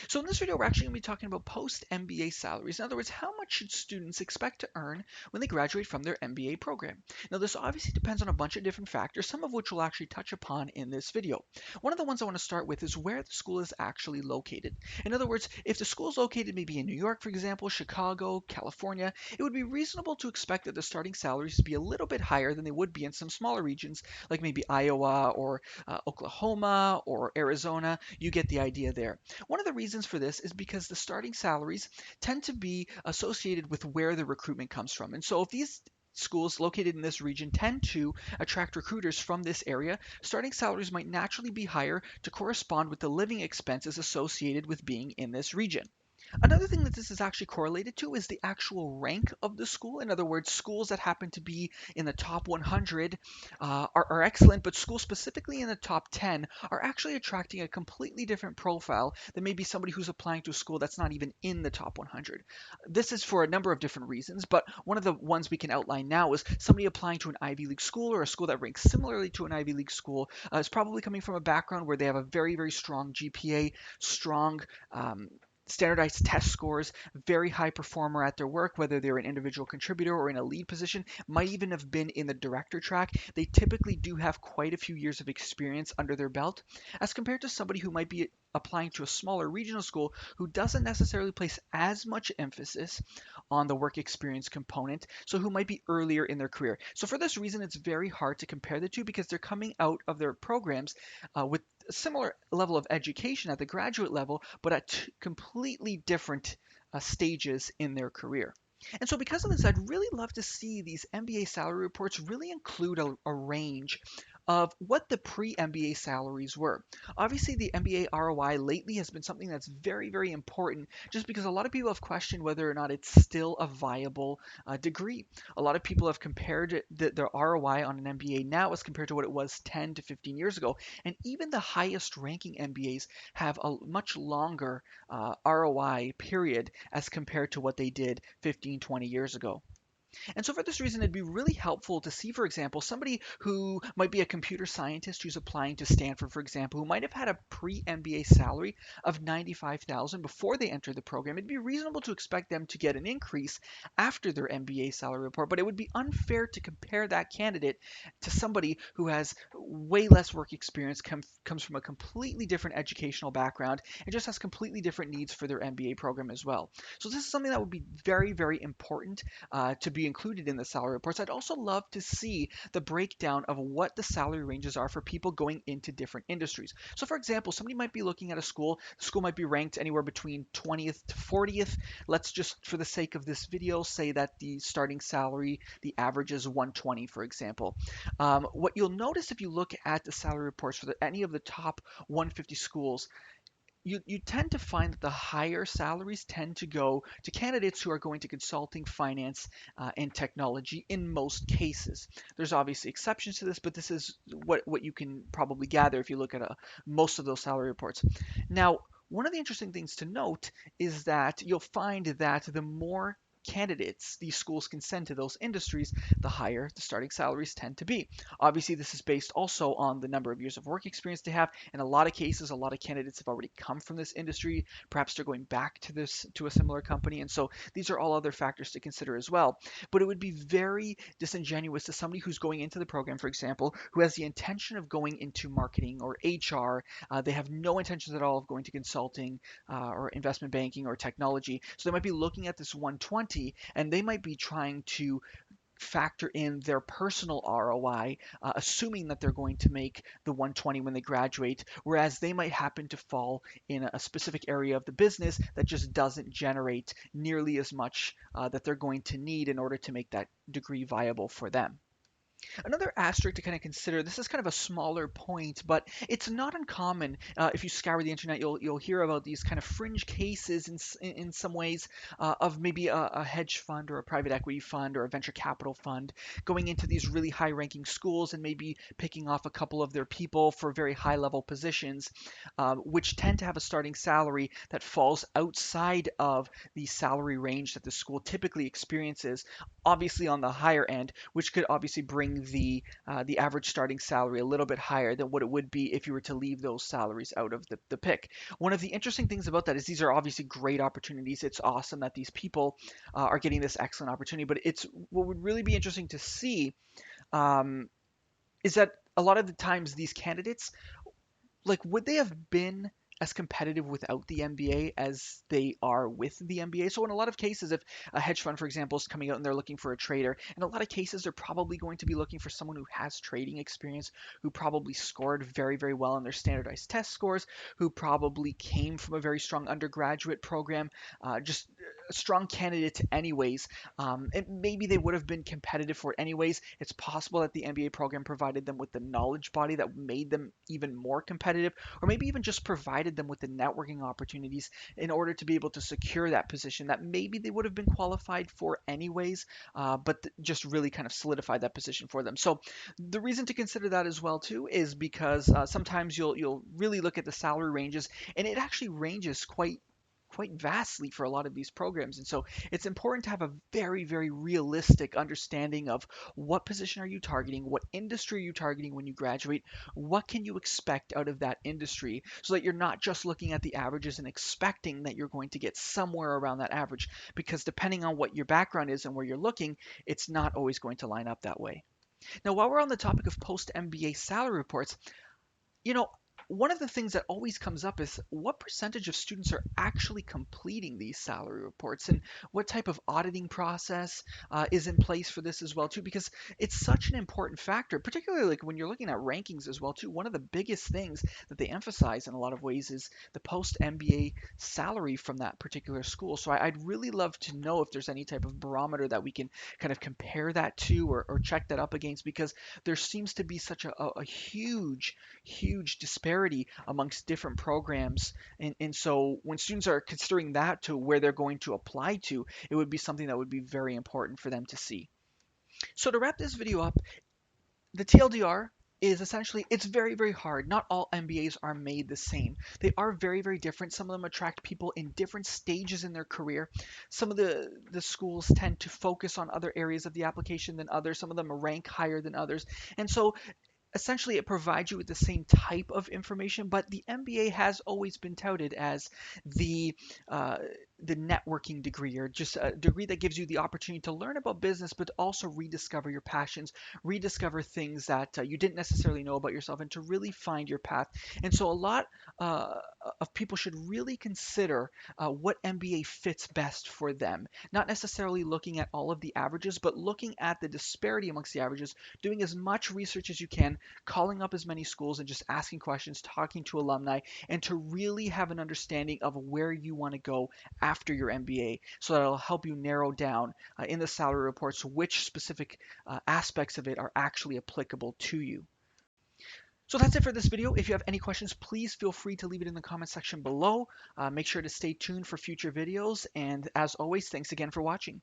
So in this video, we're actually going to be talking about post-MBA salaries. In other words, how much should students expect to earn when they graduate from their MBA program? Now, this obviously depends on a bunch of different factors, some of which we'll actually touch upon in this video. One of the ones I want to start with is where the school is actually located. In other words, if the school is located maybe in New York, for example, Chicago, California, it would be reasonable to expect that the starting salaries to be a little bit higher than they would be in some smaller regions like maybe Iowa or Oklahoma or Arizona. You get the idea there. One of the reasons for this is because the starting salaries tend to be associated with where the recruitment comes from. And so if these schools located in this region tend to attract recruiters from this area, starting salaries might naturally be higher to correspond with the living expenses associated with being in this region. Another thing that this is actually correlated to is the actual rank of the school. In other words, schools that happen to be in the top 100 are excellent, but schools specifically in the top 10 are actually attracting a completely different profile than maybe somebody who's applying to a school that's not even in the top 100. This is for a number of different reasons, but one of the ones we can outline now is somebody applying to an Ivy League school or a school that ranks similarly to an Ivy League school is probably coming from a background where they have a very, very strong GPA, strong um, standardized test scores, very high performer at their work, whether they're an individual contributor or in a lead position, might even have been in the director track. They typically do have quite a few years of experience under their belt, as compared to somebody who might be applying to a smaller regional school who doesn't necessarily place as much emphasis on the work experience component, so who might be earlier in their career. So for this reason, it's very hard to compare the two because they're coming out of their programs with a similar level of education at the graduate level, but at completely different stages in their career. And so, because of this, I'd really love to see these MBA salary reports really include a range of what the pre MBA salaries were. Obviously, the MBA ROI lately has been something that's very, very important just because a lot of people have questioned whether or not it's still a viable degree. A lot of people have compared the ROI on an MBA now as compared to what it was 10 to 15 years ago. And even the highest ranking MBAs have a much longer ROI period as compared to what they did 15, 20 years ago. And so for this reason, it'd be really helpful to see, for example, somebody who might be a computer scientist who's applying to Stanford, for example, who might have had a pre-MBA salary of 95,000 before they entered the program. It'd be reasonable to expect them to get an increase after their MBA salary report, but it would be unfair to compare that candidate to somebody who has way less work experience, comes from a completely different educational background, and just has completely different needs for their MBA program as well. So this is something that would be very, very important to be included in the salary reports. I'd also love to see the breakdown of what the salary ranges are for people going into different industries. So, for example, somebody might be looking at a school. The school might be ranked anywhere between 20th to 40th. Let's just, for the sake of this video, say that the starting salary, the average is 120, for example. What you'll notice if you look at the salary reports for any of the top 150 schools, you tend to find that the higher salaries tend to go to candidates who are going to consulting, finance, and technology in most cases. There's obviously exceptions to this, but this is what you can probably gather if you look at most of those salary reports. Now, one of the interesting things to note is that you'll find that the more candidates these schools can send to those industries, the higher the starting salaries tend to be. Obviously, this is based also on the number of years of work experience they have. In a lot of cases, a lot of candidates have already come from this industry. Perhaps they're going back to a similar company. And so these are all other factors to consider as well. But it would be very disingenuous to somebody who's going into the program, for example, who has the intention of going into marketing or HR. They have no intentions at all of going to consulting or investment banking or technology. So they might be looking at this 120 and they might be trying to factor in their personal ROI, assuming that they're going to make the 120 when they graduate, whereas they might happen to fall in a specific area of the business that just doesn't generate nearly as much that they're going to need in order to make that degree viable for them. Another asterisk to kind of consider, this is kind of a smaller point, but it's not uncommon. If you scour the internet, you'll hear about these kind of fringe cases in some ways of maybe a hedge fund or a private equity fund or a venture capital fund going into these really high-ranking schools and maybe picking off a couple of their people for very high-level positions, which tend to have a starting salary that falls outside of the salary range that the school typically experiences, obviously on the higher end, which could obviously bring the average starting salary a little bit higher than what it would be if you were to leave those salaries out of the pick. One of the interesting things about that is these are obviously great opportunities. It's awesome that these people are getting this excellent opportunity, but it's what would really be interesting to see um, is that a lot of the times these candidates, like, would they have been as competitive without the MBA as they are with the MBA? So in a lot of cases, if a hedge fund, for example, is coming out and they're looking for a trader, in a lot of cases, they're probably going to be looking for someone who has trading experience, who probably scored very, very well on their standardized test scores, who probably came from a very strong undergraduate program, just a strong candidate anyways. And maybe they would have been competitive for it anyways. It's possible that the MBA program provided them with the knowledge body that made them even more competitive, or maybe even just provided them with the networking opportunities in order to be able to secure that position that maybe they would have been qualified for anyways, but just really kind of solidified that position for them. So the reason to consider that as well too is because sometimes you'll really look at the salary ranges, and it actually ranges quite vastly for a lot of these programs. And so it's important to have a very, very realistic understanding of what position are you targeting, what industry are you targeting when you graduate, what can you expect out of that industry, so that you're not just looking at the averages and expecting that you're going to get somewhere around that average, because depending on what your background is and where you're looking, it's not always going to line up that way. Now, while we're on the topic of post MBA salary reports, you know, one of the things that always comes up is what percentage of students are actually completing these salary reports, and what type of auditing process is in place for this as well too, because it's such an important factor, particularly like when you're looking at rankings as well too. One of the biggest things that they emphasize in a lot of ways is the post MBA salary from that particular school. So I'd really love to know if there's any type of barometer that we can kind of compare that to, or check that up against, because there seems to be such a huge disparity amongst different programs. And so when students are considering that to where they're going to apply to, it would be something that would be very important for them to see. So to wrap this video up, the TLDR is essentially, it's very, very hard. Not all MBAs are made the same. They are very, very different. Some of them attract people in different stages in their career. Some of the schools tend to focus on other areas of the application than others. Some of them rank higher than others. And so essentially it provides you with the same type of information, but the MBA has always been touted as the uh, the networking degree, or just a degree that gives you the opportunity to learn about business, but also rediscover your passions, rediscover things that you didn't necessarily know about yourself, and to really find your path. And so a lot uh, of people should really consider what MBA fits best for them, not necessarily looking at all of the averages, but looking at the disparity amongst the averages, doing as much research as you can, calling up as many schools and just asking questions, talking to alumni, and to really have an understanding of where you want to go after your MBA, so that it'll help you narrow down in the salary reports which specific aspects of it are actually applicable to you. So that's it for this video. If you have any questions, please feel free to leave it in the comment section below. Make sure to stay tuned for future videos. And as always, thanks again for watching.